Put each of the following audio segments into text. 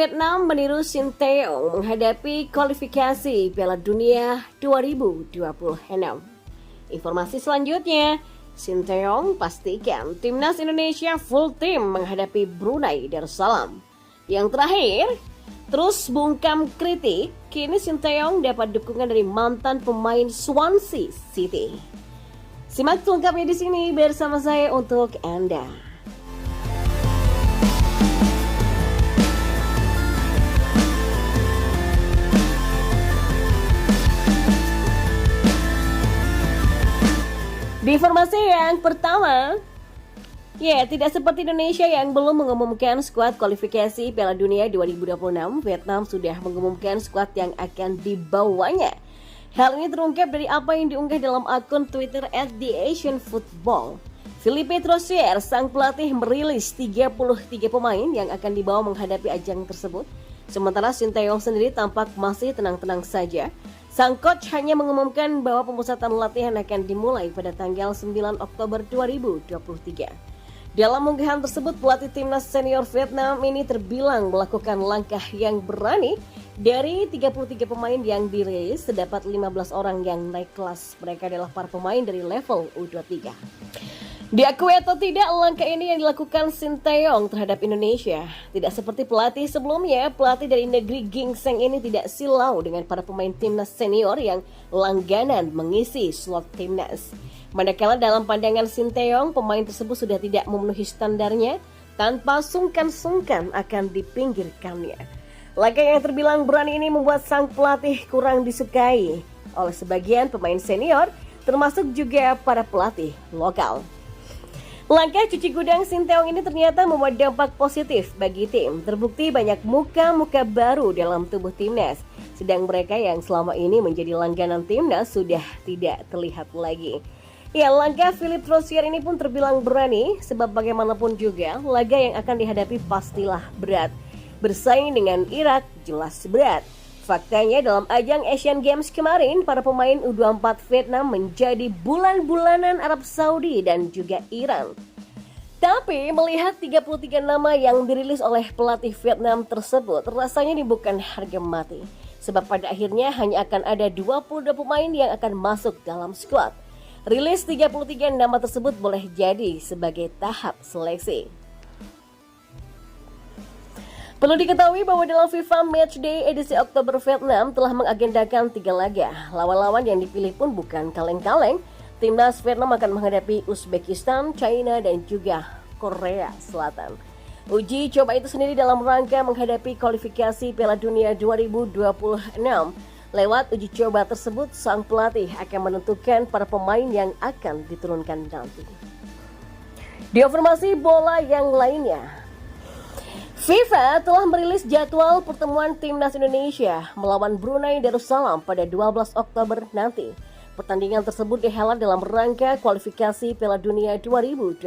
Vietnam meniru Sinteyong menghadapi kualifikasi Piala Dunia 2026. Informasi selanjutnya, Sinteyong pastikan timnas Indonesia full tim menghadapi Brunei Darussalam. Yang terakhir, terus bungkam kritik, kini Sinteyong dapat dukungan dari mantan pemain Swansea City. Simak selengkapnya di sini bersama saya untuk Anda. Di informasi yang pertama, tidak seperti Indonesia yang belum mengumumkan skuad kualifikasi Piala Dunia 2026, Vietnam sudah mengumumkan skuad yang akan dibawanya. Hal ini terungkap dari apa yang diunggah dalam akun Twitter @theasianfootball. Philippe Troussier, sang pelatih, merilis 33 pemain yang akan dibawa menghadapi ajang tersebut. Sementara Sinteyong sendiri tampak masih tenang-tenang saja. Sang coach hanya mengumumkan bahwa pemusatan latihan akan dimulai pada tanggal 9 Oktober 2023. Dalam unggahan tersebut, pelatih timnas senior Vietnam ini terbilang melakukan langkah yang berani. Dari 33 pemain yang dirilis, terdapat 15 orang yang naik kelas. Mereka adalah para pemain dari level U23. Diakui atau tidak, langkah ini yang dilakukan Sinteyong terhadap Indonesia. Tidak seperti pelatih sebelumnya, pelatih dari negeri gingseng ini tidak silau dengan para pemain timnas senior yang langganan mengisi slot timnas. Manakala dalam pandangan Sinteyong, pemain tersebut sudah tidak memenuhi standarnya, tanpa sungkan-sungkan akan dipinggirkannya. Langkah yang terbilang berani ini membuat sang pelatih kurang disukai oleh sebagian pemain senior, termasuk juga para pelatih lokal. Langkah cuci gudang Sinteyong ini ternyata membuat dampak positif bagi tim. Terbukti banyak muka-muka baru dalam tubuh timnas. Sedang mereka yang selama ini menjadi langganan timnas sudah tidak terlihat lagi. Langkah Philippe Troussier ini pun terbilang berani, sebab bagaimanapun juga laga yang akan dihadapi pastilah berat. Bersaing dengan Irak jelas berat. Faktanya dalam ajang Asian Games kemarin, para pemain U24 Vietnam menjadi bulan-bulanan Arab Saudi dan juga Iran. Tapi melihat 33 nama yang dirilis oleh pelatih Vietnam tersebut, rasanya ini bukan harga mati. Sebab pada akhirnya hanya akan ada 22 pemain yang akan masuk dalam skuad. Rilis 33 nama tersebut boleh jadi sebagai tahap seleksi. Perlu diketahui bahwa dalam FIFA Matchday edisi Oktober, Vietnam telah mengagendakan 3 laga. Lawan-lawan yang dipilih pun bukan kaleng-kaleng. Timnas Vietnam akan menghadapi Uzbekistan, China, dan juga Korea Selatan. Uji coba itu sendiri dalam rangka menghadapi kualifikasi Piala Dunia 2026. Lewat uji coba tersebut, sang pelatih akan menentukan para pemain yang akan diturunkan nanti. Di informasi bola yang lainnya, FIFA telah merilis jadwal pertemuan timnas Indonesia melawan Brunei Darussalam pada 12 Oktober nanti. Pertandingan tersebut dihelat dalam rangka kualifikasi Piala Dunia 2026.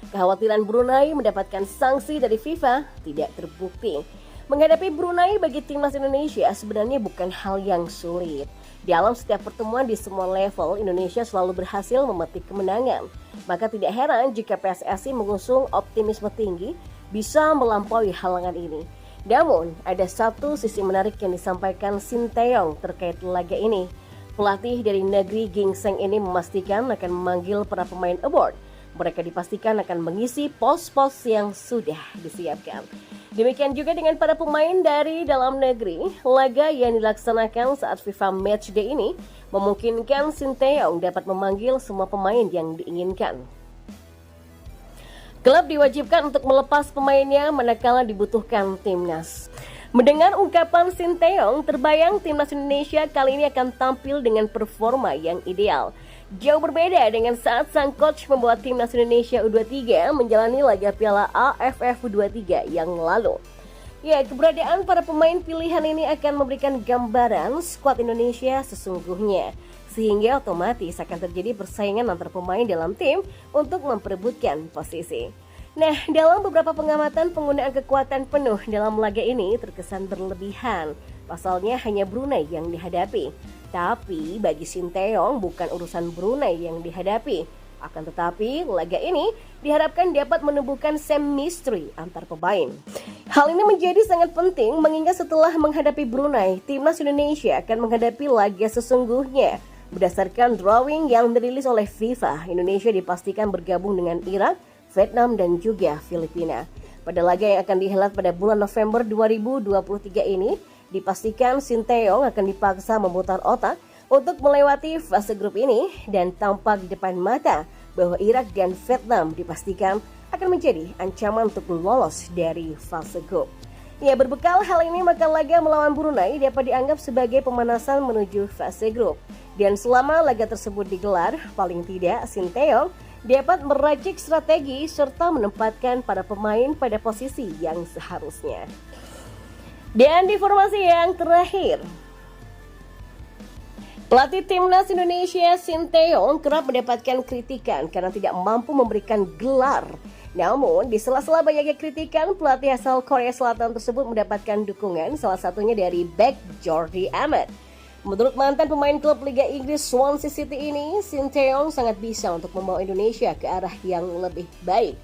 Kekhawatiran Brunei mendapatkan sanksi dari FIFA tidak terbukti. Menghadapi Brunei bagi timnas Indonesia sebenarnya bukan hal yang sulit. Dalam setiap pertemuan di semua level, Indonesia selalu berhasil memetik kemenangan. Maka tidak heran jika PSSI mengusung optimisme tinggi bisa melampaui halangan ini. Namun, ada satu sisi menarik yang disampaikan Sinteyong terkait laga ini. Pelatih dari negeri gingseng ini memastikan akan memanggil para pemain aboard. Mereka dipastikan akan mengisi pos-pos yang sudah disiapkan. Demikian juga dengan para pemain dari dalam negeri. Laga yang dilaksanakan saat FIFA Matchday ini memungkinkan Sinteyong dapat memanggil semua pemain yang diinginkan. Klub diwajibkan untuk melepas pemainnya manakala dibutuhkan timnas. Mendengar ungkapan Sinteyong, terbayang timnas Indonesia kali ini akan tampil dengan performa yang ideal. Jauh berbeda dengan saat sang coach membuat timnas Indonesia U23 menjalani laga Piala AFF U23 yang lalu. Keberadaan para pemain pilihan ini akan memberikan gambaran skuad Indonesia sesungguhnya. Sehingga otomatis akan terjadi persaingan antar pemain dalam tim untuk memperebutkan posisi. Nah, dalam beberapa pengamatan, penggunaan kekuatan penuh dalam laga ini terkesan berlebihan. Pasalnya hanya Brunei yang dihadapi. Tapi bagi Sinteyong bukan urusan Brunei yang dihadapi. Akan tetapi, laga ini diharapkan dapat menumbuhkan chemistry antar pemain. Hal ini menjadi sangat penting mengingat setelah menghadapi Brunei, timnas Indonesia akan menghadapi laga sesungguhnya. Berdasarkan drawing yang dirilis oleh FIFA, Indonesia dipastikan bergabung dengan Irak, Vietnam, dan juga Filipina. Pada laga yang akan dihelat pada bulan November 2023 ini, dipastikan Sinteyong akan dipaksa memutar otak untuk melewati fase grup ini dan tampak di depan mata bahwa Irak dan Vietnam dipastikan akan menjadi ancaman untuk lolos dari fase grup. Ya, berbekal hal ini maka laga melawan Brunei dapat dianggap sebagai pemanasan menuju fase grup. Dan selama laga tersebut digelar, paling tidak Sinteyong dapat meracik strategi serta menempatkan para pemain pada posisi yang seharusnya. Dan di informasi yang terakhir, pelatih timnas Indonesia Sinteyong kerap mendapatkan kritikan karena tidak mampu memberikan gelar. Namun, di sela-sela banyaknya kritikan, pelatih asal Korea Selatan tersebut mendapatkan dukungan, salah satunya dari bek Jordi Amat. Menurut mantan pemain klub Liga Inggris Swansea City ini, Sinteyong sangat bisa untuk membawa Indonesia ke arah yang lebih baik.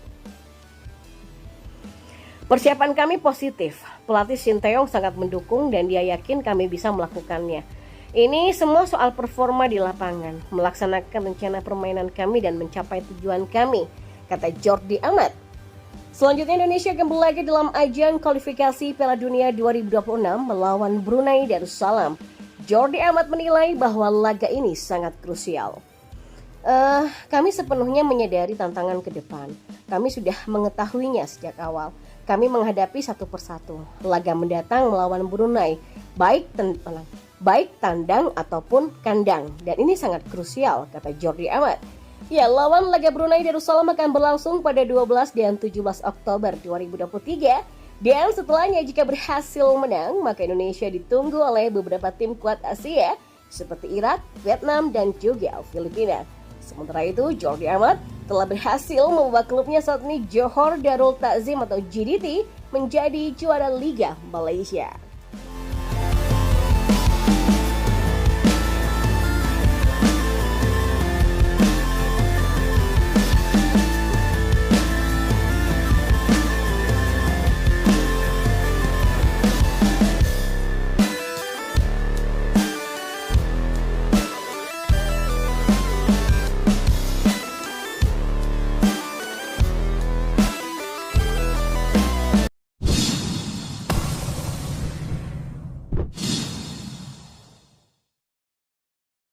Persiapan kami positif. Pelatih Sinteyong sangat mendukung dan dia yakin kami bisa melakukannya. Ini semua soal performa di lapangan, melaksanakan rencana permainan kami dan mencapai tujuan kami, kata Jordi Amat. Selanjutnya Indonesia akan berlaga dalam ajang kualifikasi Piala Dunia 2026 melawan Brunei Darussalam. Jordi Amat menilai bahwa laga ini sangat krusial. Kami sepenuhnya menyadari tantangan ke depan. Kami sudah mengetahuinya sejak awal. Kami menghadapi satu persatu. Laga mendatang melawan Brunei, baik tandang ataupun kandang. Dan ini sangat krusial, kata Jordi Amat. Ya, lawan laga Brunei Darussalam akan berlangsung pada 12 dan 17 Oktober 2023. Dan setelahnya jika berhasil menang, maka Indonesia ditunggu oleh beberapa tim kuat Asia seperti Irak, Vietnam, dan juga Filipina. Sementara itu, Jordi Amat telah berhasil membawa klubnya saat ini Johor Darul Ta'zim atau JDT menjadi juara Liga Malaysia.